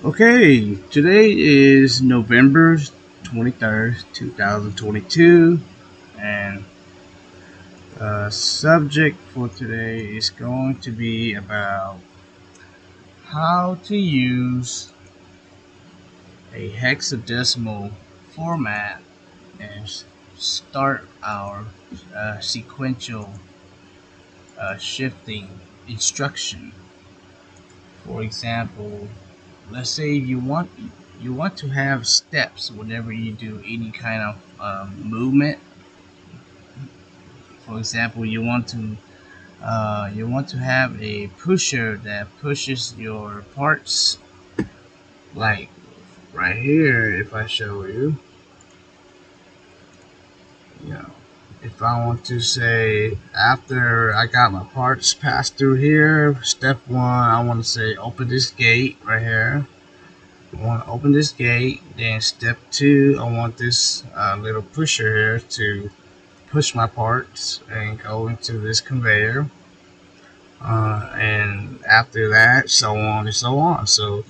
Okay, today is November 23rd, 2022, and subject for today is going to be about how to use a hexadecimal format and start our sequential shifting instruction. For example, let's say you want to have steps whenever you do any kind of movement. For example, you want to have a pusher that pushes your parts, like right here. If I show you, if I want to say, after I got my parts passed through here, step one, I want to say open this gate right here. I want to open this gate. Then step two, I want this little pusher here to push my parts and go into this conveyor. And after that, so on and so on. So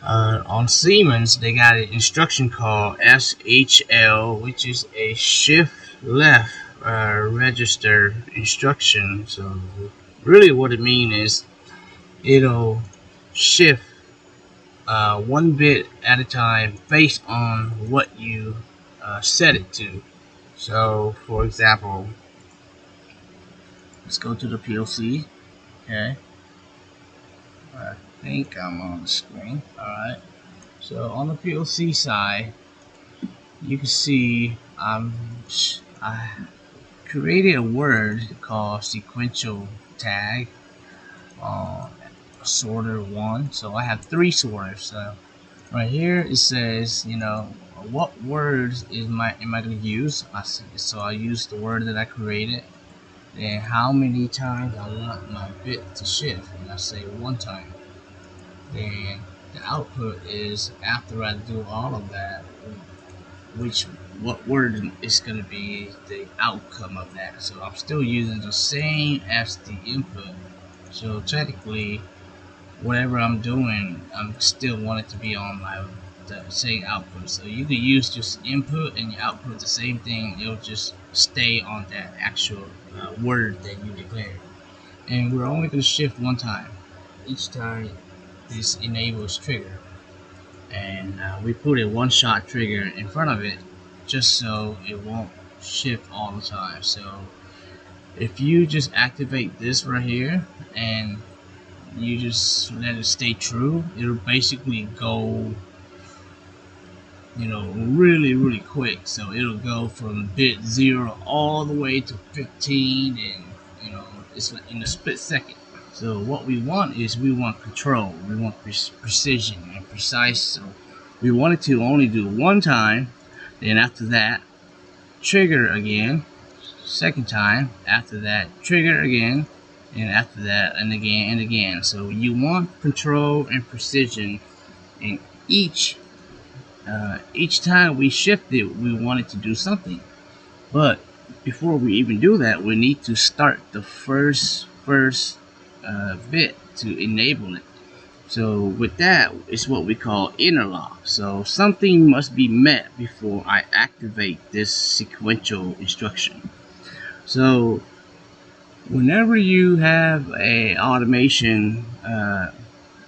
on Siemens, they got an instruction called SHL, which is a shift left register instruction. So really what it means is it'll shift one bit at a time based on what you set it to. So for example, let's go to the PLC. Okay, I think I'm on the screen. Alright, so on the PLC side, you can see I created a word called sequential tag sorter 1. So I have 3 sorters. So right here it says, what words am I going to use? So I use the word that I created. Then how many times I want my bit to shift, and I say 1 time. Then the output is, after I do all of that, what word is going to be the outcome of that. So I'm still using the same as the input. So technically, whatever I'm doing, I'm still want it to be on the same output. So you could use just input and your output the same thing. It'll just stay on that actual word that you declared. And we're only going to shift 1 time. Each time this enables trigger. And we put a 1-shot trigger in front of it just so it won't shift all the time. So if you just activate this right here and you just let it stay true, it'll basically go really quick. So it'll go from bit 0 all the way to 15, and it's like in a split second. So what we want is, we want control, we want precision and precise. So we want it to only do 1 time, then after that trigger again, 2nd time, after that trigger again, and after that and again and again. So you want control and precision in each time we shift it. We want it to do something, but before we even do that, we need to start the first bit to enable it. So with that, it's what we call interlock. So something must be met before I activate this sequential instruction. So whenever you have a automation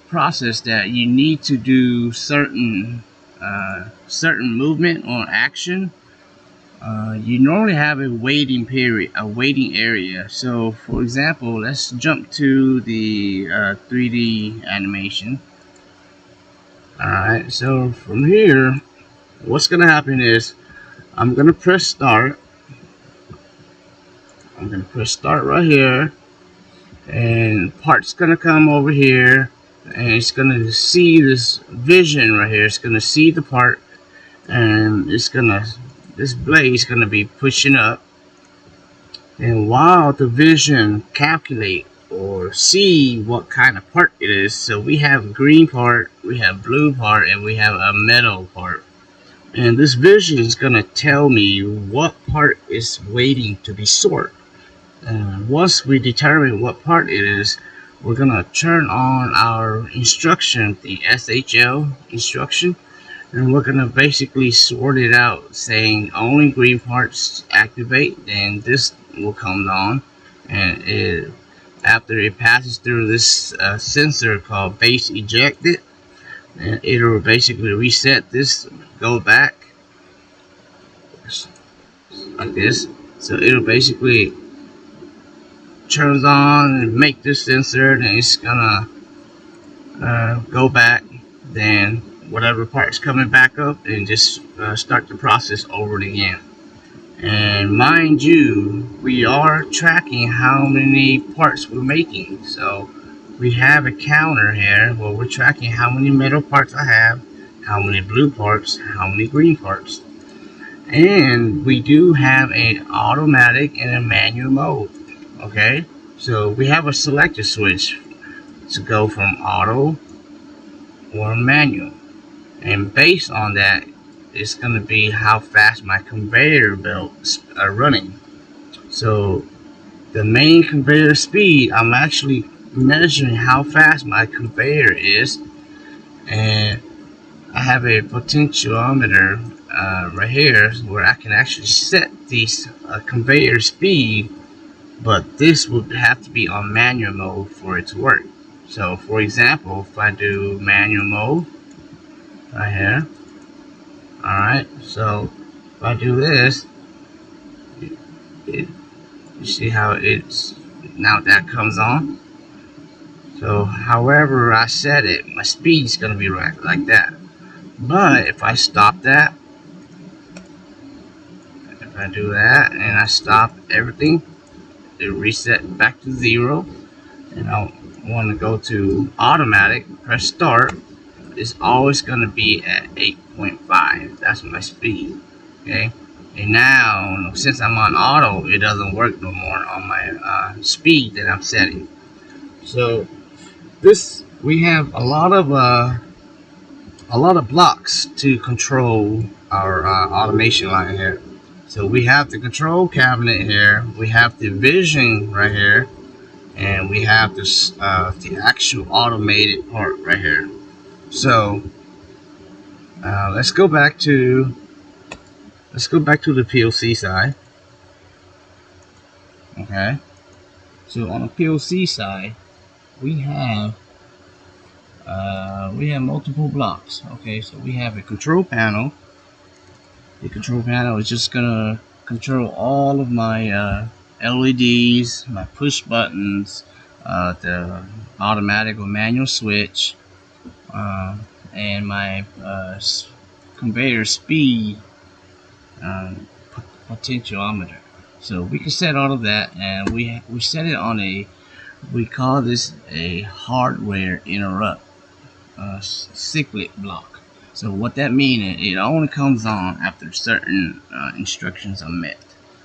process that you need to do certain movement or action, you normally have a waiting period, a waiting area. So for example, let's jump to the 3D animation. Alright, so from here, what's gonna happen is, I'm gonna press start. I'm gonna press start right here, and part's gonna come over here, and it's gonna see this vision right here. It's gonna see the part, and this blade is gonna be pushing up. And while the vision calculate or see what kind of part it is, so we have a green part, we have blue part, and we have a metal part. And this vision is gonna tell me what part is waiting to be sorted. And once we determine what part it is, we're gonna turn on our instruction, the SHL instruction, and we're gonna basically sort it out, saying only green parts activate. Then this will come on, and after it passes through this sensor called base ejected, and it'll basically reset this, go back like this. So it'll basically turns on and make this sensor, and it's gonna go back, then whatever part's coming back up, and just start the process over again. And mind you, we are tracking how many parts we're making. So we have a counter here where we're tracking how many metal parts I have, how many blue parts, how many green parts. And we do have an automatic and a manual mode. Okay, so we have a selector switch to go from auto or manual, and based on that, it's going to be how fast my conveyor belts are running. So the main conveyor speed, I'm actually measuring how fast my conveyor is, and I have a potentiometer right here where I can actually set these conveyor speed, but this would have to be on manual mode for it to work. So for example, if I do manual mode right here, alright, so if I do this, you see how it's now that comes on. So however I set it, my speed is going to be right like that. But if I stop that, if I do that and I stop everything, it reset back to 0, and I want to go to automatic, press start, it's always going to be at 8.5. That's my speed. Okay, and now since I'm on auto, it doesn't work no more on my speed that I'm setting. So this, we have a lot of blocks to control our automation line here. So we have the control cabinet here, we have the vision right here, and we have this the actual automated part right here. So let's go back to the PLC side. Okay, so on the PLC side, we have multiple blocks. Okay, so we have a control panel. The control panel is just gonna control all of my LEDs, my push buttons, the automatic or manual switch, and my conveyor speed potentiometer. So we can set all of that, and we set it on we call this a hardware interrupt cyclic block. So what that means is it only comes on after certain instructions are met.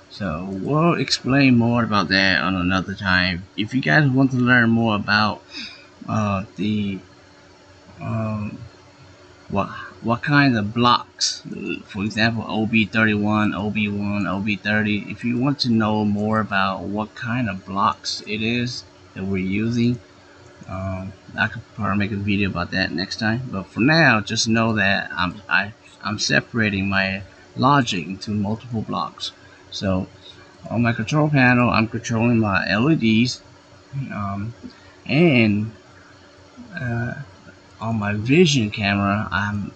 So we'll explain more about that on another time. If you guys want to learn more about what kind of blocks, for example OB31, OB1, OB30, if you want to know more about what kind of blocks it is that we're using, I could probably make a video about that next time. But for now, just know that I'm separating my logic into multiple blocks. So on my control panel, I'm controlling my LEDs, and on my vision camera, I'm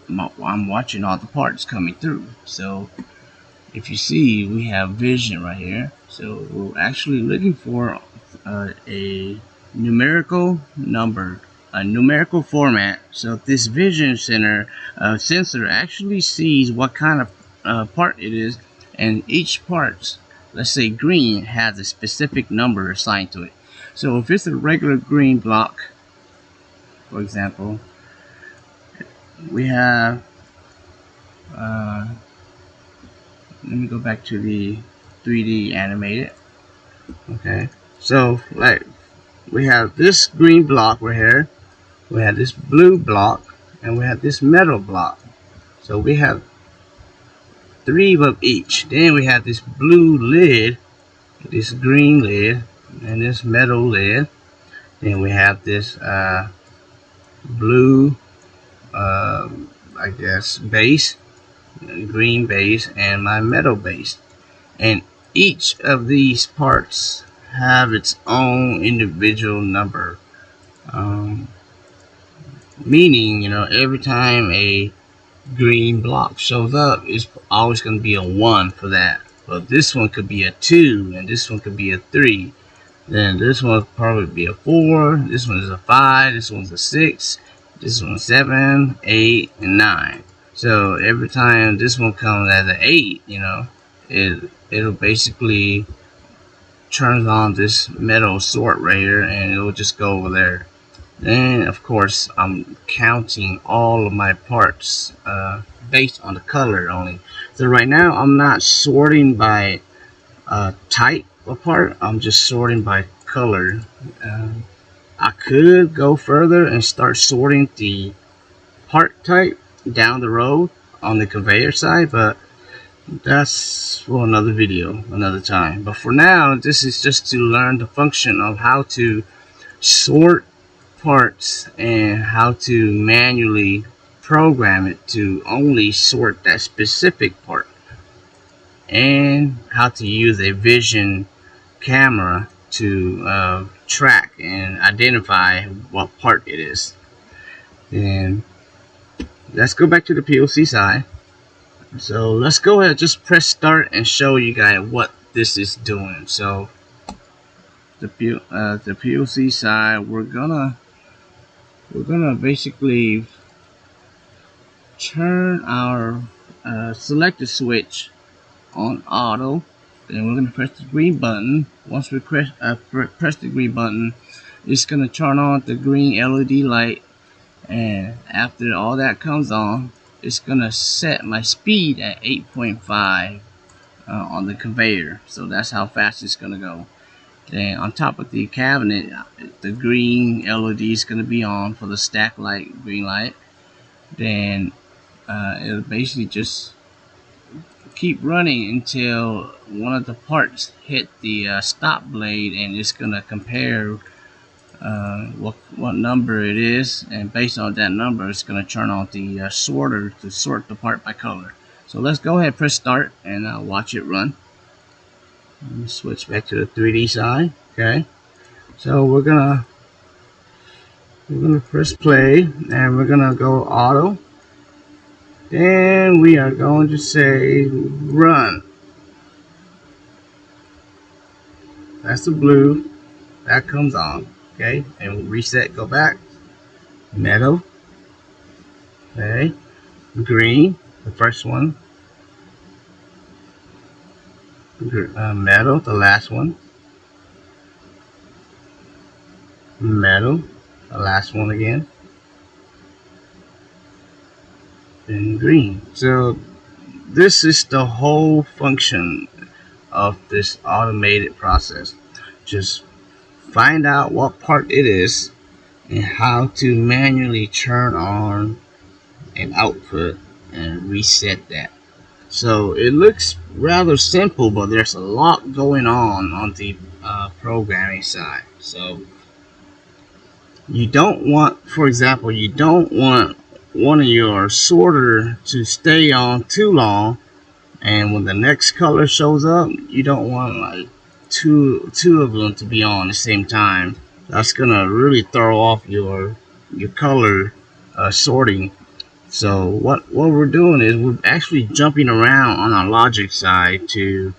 watching all the parts coming through. So if you see, we have vision right here. So we're actually looking for a numerical format. So this vision sensor actually sees what kind of part it is, and each part, let's say green, has a specific number assigned to it. So if it's a regular green block, for example, we have let me go back to the 3D animated. Okay, so like we have this green block right here, we have this blue block, and we have this metal block. So we have 3 of each. Then we have this blue lid, this green lid, and this metal lid. Then we have this blue, I guess, base, green base, and my metal base. And each of these parts have its own individual number. Meaning, every time a green block shows up, it's always going to be a 1 for that. But this one could be a 2, and this one could be a 3. Then this one will probably be a 4. This one is a 5. This one's a 6. This one's 7, 8, and 9. So every time this one comes as an 8, it'll basically turn on this metal sort right here, and it'll just go over there. Then, of course, I'm counting all of my parts based on the color only. So right now, I'm not sorting by type of part. I'm just sorting by color. I could go further and start sorting the part type down the road on the conveyor side, but that's for another video, another time. But for now, this is just to learn the function of how to sort parts and how to manually program it to only sort that specific part, and how to use a vision camera to track and identify what part it is. And let's go back to the PLC side. So let's go ahead and just press start and show you guys what this is doing. So the PLC side, we're gonna basically turn our selector switch on auto. Then we're gonna press the green button. Once we press the green button, it's gonna turn on the green LED light, and after all that comes on, it's gonna set my speed at 8.5 on the conveyor. So that's how fast it's gonna go. Then on top of the cabinet, the green LED is going to be on for the stack light, green light. Then it'll basically just keep running until one of the parts hit the stop blade, and it's going to compare what number it is, and based on that number, it's going to turn on the sorter to sort the part by color. So let's go ahead and press start and watch it run. Let me switch back to the 3D side. Okay, so we're gonna press play, and we're gonna go auto. Then we are going to say run. That's the blue that comes on. Okay, and we'll reset. Go back. Metal. Okay, green, the first one. Metal, the last one. Metal, the last one again. And green. So this is the whole function of this automated process. Just find out what part it is and how to manually turn on an output and reset that. So it looks rather simple, but there's a lot going on the programming side. So you don't want, for example, you don't want one of your sorter to stay on too long, and when the next color shows up, you don't want like two of them to be on at the same time. That's gonna really throw off your color sorting. So what we're doing is we're actually jumping around on our logic side to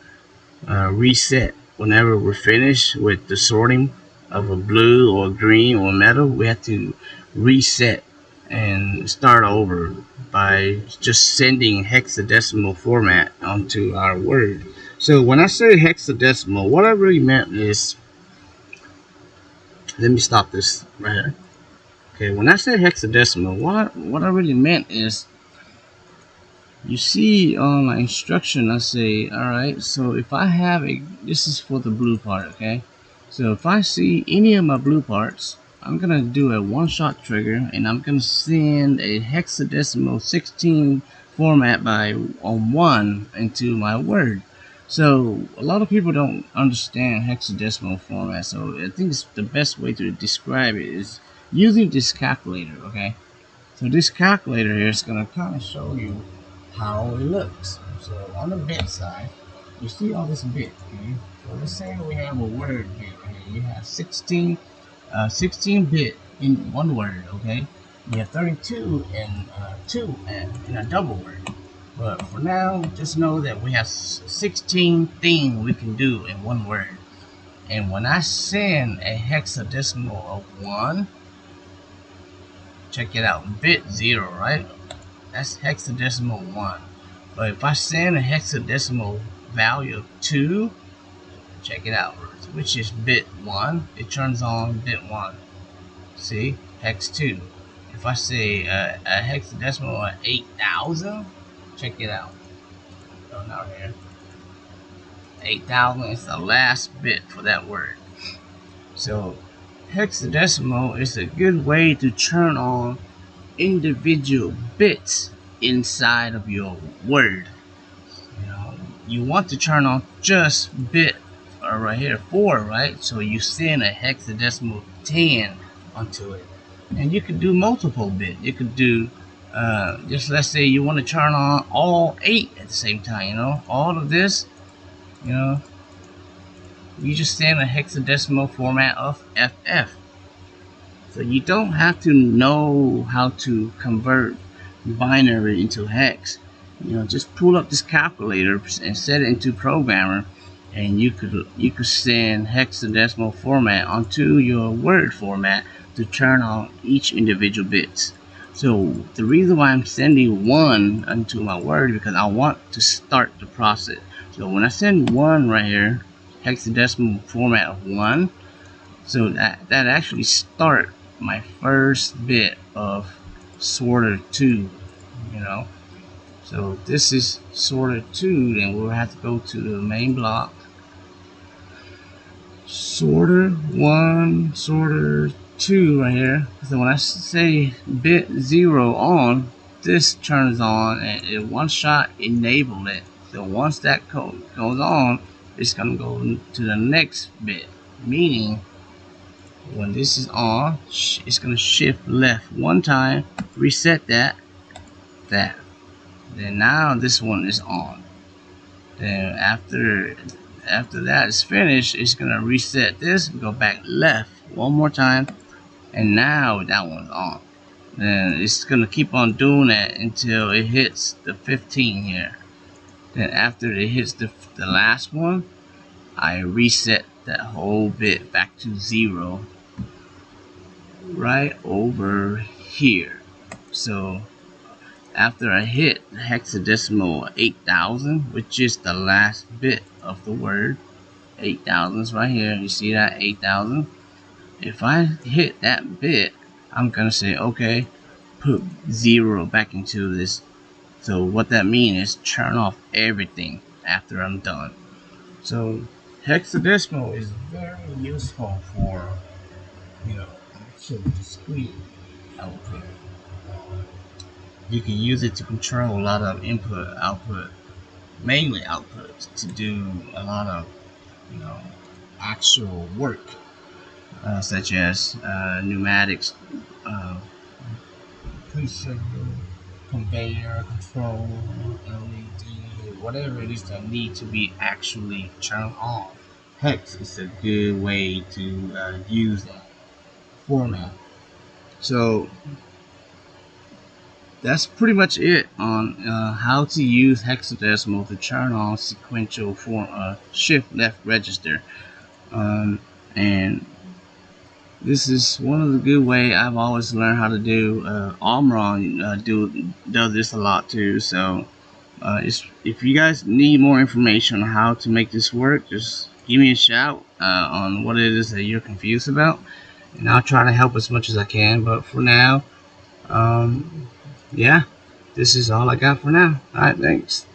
reset whenever we're finished with the sorting of a blue or green or metal. We have to reset and start over by just sending hexadecimal format onto our word. So when I say hexadecimal, what I really meant is, let me stop this right here. Okay, when I say hexadecimal, what I really meant is, you see on my instruction, I say, alright, so if I have this is for the blue part, okay? So if I see any of my blue parts, I'm gonna do a one-shot trigger, and I'm gonna send a hexadecimal 16 format on 1 into my word. So a lot of people don't understand hexadecimal format. So I think it's the best way to describe it is using this calculator. Okay. So this calculator here is going to kind of show you how it looks. So on the bit side, you see all this bit. Okay. So let's say we have a word bit. Okay. You have 16 bit in one word. Okay. You have 32 in two and in a double word. But for now, just know that we have 16 things we can do in one word. And when I send a hexadecimal of 1, check it out, bit 0, right? That's hexadecimal 1. But if I send a hexadecimal value of 2, check it out, which is bit 1, it turns on bit 1. See? Hex 2. If I say a hexadecimal of 8,000, check it out. Going out here. 8,000 is the last bit for that word. So hexadecimal is a good way to turn on individual bits inside of your word. You know, you want to turn on just bit right here 4, right? So you send a hexadecimal 10 onto it, and you could do multiple bit. You could do just let's say you want to turn on all 8 at the same time. You know, all of this. You know, you just send a hexadecimal format of FF. So you don't have to know how to convert binary into hex. You know, just pull up this calculator and set it into programmer, and you could send hexadecimal format onto your word format to turn on each individual bits. So the reason why I'm sending 1 into my word because I want to start the process. So when I send 1 right here, hexadecimal format of 1, so that actually start my first bit of sorter 2, you know. So this is sorter 2, then we'll have to go to the main block. Sorter 1, sorter 2 right here. So when I say bit 0 on, this turns on and it one shot enable it. So once that code goes on, it's gonna go to the next bit, meaning when this is on, it's gonna shift left one time, reset that. Then now this one is on. Then after that is finished, it's gonna reset this, go back left one more time, and now that one's on. Then it's gonna keep on doing that until it hits the 15 here. Then after it hits the last one, I reset that whole bit back to 0 right over here. So after I hit hexadecimal 8,000, which is the last bit of the word, 8,000 is right here. You see that 8,000? If I hit that bit, I'm gonna say okay, put 0 back into this. So what that means is turn off everything after I'm done. So hexadecimal is very useful for, you know, actually discrete output. You can use it to control a lot of input, output, mainly outputs, to do a lot of, you know, actual work, such as pneumatics, pressure, conveyor, control, LED, whatever it is that need to be actually turned on. Hex is a good way to use that format. So that's pretty much it on how to use hexadecimal to turn on sequential shift left register. And this is one of the good way I've always learned how to do. Omron does this a lot too. So if you guys need more information on how to make this work, just give me a shout on what it is that you're confused about, and I'll try to help as much as I can. But for now, yeah, this is all I got for now. Alright, thanks.